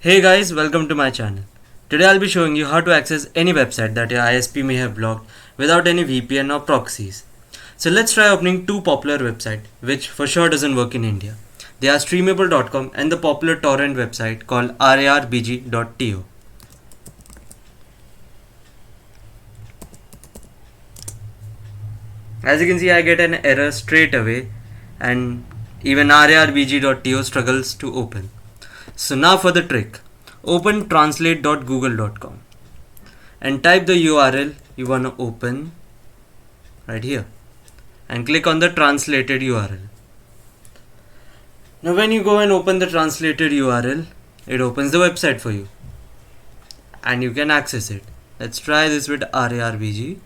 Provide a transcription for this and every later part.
Hey guys, welcome to my channel. Today I'll be showing you how to access any website that your ISP may have blocked without any VPN or proxies. So let's try opening two popular websites which for sure doesn't work in India. They are streamable.com and the popular torrent website called rarbg.to. As you can see, I get an error straight away and even rarbg.to struggles to open. So now for the trick. Open translate.google.com and type the URL you want to open right here and click on the translated URL. Now when you go and open the translated URL, it opens the website for you and you can access it. Let's try this with rarbg.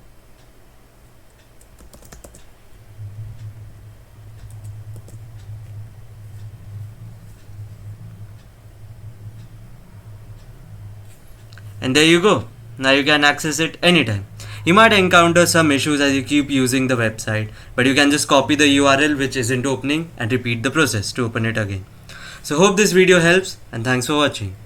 And there you go. Now you can access it anytime. You might encounter some issues as you keep using the website, but you can just copy the URL which isn't opening and repeat the process to open it again. So hope this video helps and thanks for watching.